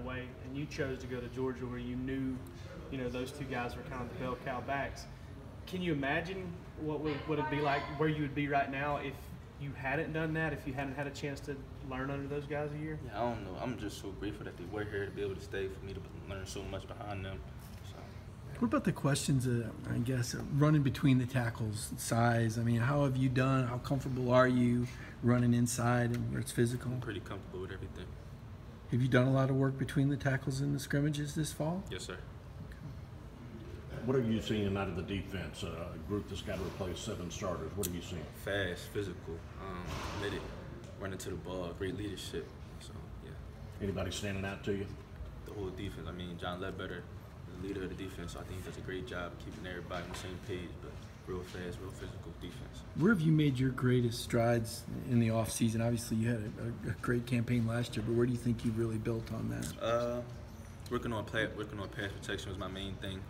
away, and you chose to go to Georgia where you knew, those two guys were kind of the bell cow backs. Can you imagine what would it be like, where you would be right now if you hadn't done that, if you hadn't had a chance to learn under those guys a year? Yeah, I don't know. I'm just so grateful that they were here to be able to stay, for me to learn so much behind them. So. What about the questions, I guess, running between the tackles, size? I mean, how have you done? How comfortable are you running inside and where it's physical? I'm pretty comfortable with everything. Have you done a lot of work between the tackles and the scrimmages this fall? Yes, sir. What are you seeing out of the defense? A group that's got to replace 7 starters. What are you seeing? Fast, physical, committed, running to the ball, great leadership. So, yeah. Anybody standing out to you? The whole defense. I mean, John Ledbetter, the leader of the defense, so I think he does a great job keeping everybody on the same page, but real fast, real physical defense. Where have you made your greatest strides in the offseason? Obviously, you had a great campaign last year, but where do you think you really built on that? Working on pass protection was my main thing.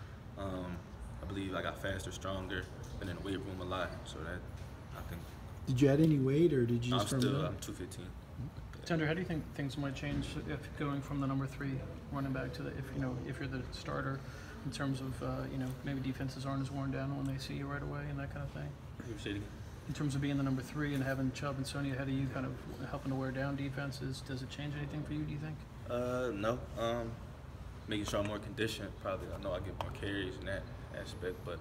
I believe I got faster, stronger, been in the weight room a lot, so that I think. Did you add any weight, or did you just I'm 215. Tender, how do you think things might change if going from the number 3 running back to if you're the starter, in terms of maybe defenses aren't as worn down when they see you right away and that kind of thing? In terms of being the number 3 and having Chubb and Sony ahead of you, kind of helping to wear down defenses, does it change anything for you, do you think? No. Making sure I'm more conditioned, probably. I know I get more carries in that aspect, but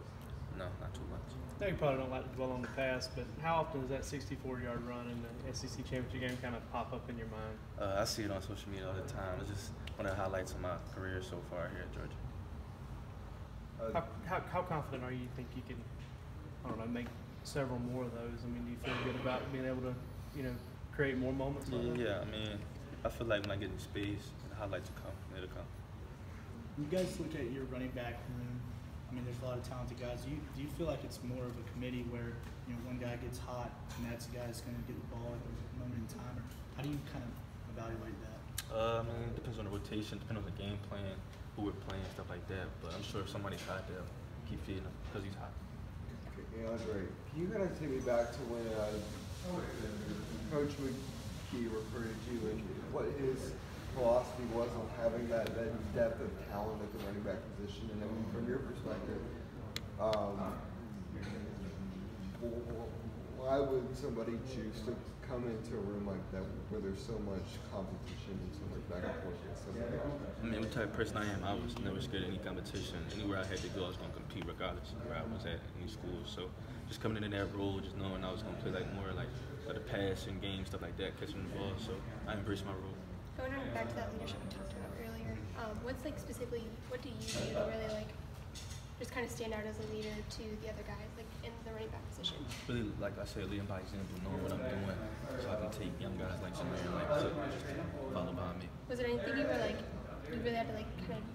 no, not too much. I know you probably don't like to dwell on the past, but how often does that 64-yard run in the SEC championship game kind of pop up in your mind? I see it on social media all the time. It's just one of the highlights of my career so far here at Georgia. How confident are you think you can, make several more of those? I mean, do you feel good about being able to, create more moments like that? Yeah, I mean, I feel like when I get in space, the highlights will come, it'll come. You guys look at your running back room. I mean, there's a lot of talented guys. Do you feel like it's more of a committee where one guy gets hot and that's the guy that's going to get the ball at the moment in time? Or how do you kind of evaluate that? I mean, it depends on the rotation, depends on the game plan, who we're playing, stuff like that. But I'm sure if somebody's hot, they'll keep feeding him because he's hot. Okay, Andre, can you kind of take me back to when Coach McKee recruited you and what his philosophy was on having that depth of talent at the running back position, and then from your perspective, why would somebody choose to come into a room like that where there's so much competition and so much back and forth with somebody? I mean, what type of person I am, I was never scared of any competition. Anywhere I had to go, I was going to compete regardless of where I was at, any school. So just coming into that role, just knowing I was going to play more like the passing game, stuff like that, catching the ball. So I embraced my role. Going back to that leadership we talked about earlier, what's specifically, what do you do to really just kind of stand out as a leader to the other guys in the running back position? Really, like I said, leading by example, knowing what I'm doing, so I can take young guys like Samir and to just follow behind me. Was there anything you were you really had to kind of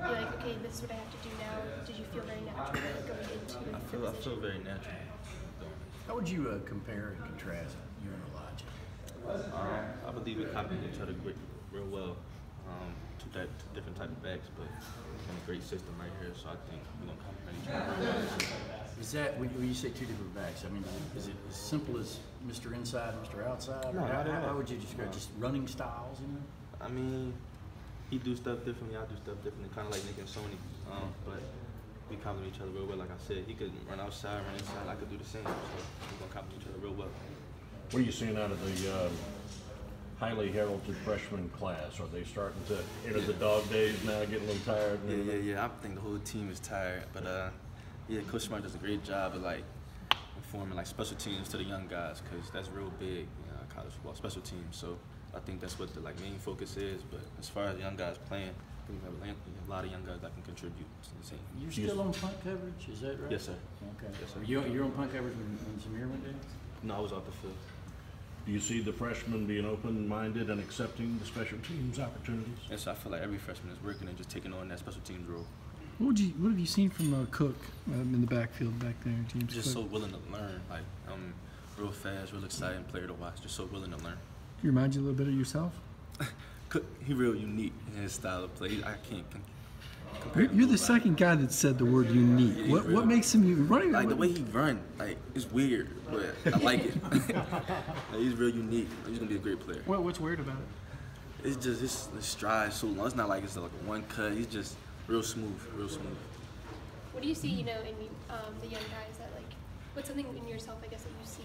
be okay, this is what I have to do now? Did you feel very natural going into I feel very natural. How would you compare and contrast you and Elijah? I believe we complement each other real well. Two different type of backs, but in a great system right here. So I think we're gonna complement each other. Is that when you say 2 different backs? I mean, is it as simple as Mr. Inside, Mr. Outside? No, how would you describe just running styles? I mean, he do stuff differently. I do stuff differently, kind of like Nick and Sony. But we complement each other real well. Like I said, he could run outside, run inside. I could do the same. So we're gonna complement each other real well. What are you seeing out of the highly heralded freshman class? Are they starting to enter the dog days now, getting a little tired? Yeah. I think the whole team is tired, but Coach Smart does a great job of informing special teams to the young guys, because that's real big, college football special teams. So I think that's what the main focus is. But as far as the young guys playing, I think we have a lot of young guys that can contribute to the team. You're still on punt coverage, is that right? Yes, sir. Okay. Yes, sir. You're on punt coverage when Samir went down? No, I was off the field. Do you see the freshmen being open-minded and accepting the special teams opportunities? Yes, I feel like every freshman is working and just taking on that special teams role. What have you seen from Cook in the backfield back there, James Just Cook? so willing to learn. Real fast, real exciting player to watch. Just so willing to learn. Can you remind you a little bit of yourself? Cook, he real unique in his style of play. I can't You're the second guy that said the word unique. Yeah, What makes him running? The way he run, it's weird, but I like it. He's real unique. He's gonna be a great player. What's weird about it? it's just his stride so long. It's not like it's like one cut. He's just real smooth, real smooth. What do you see, you know, in the young guys that like, what's something in yourself, I guess, that you see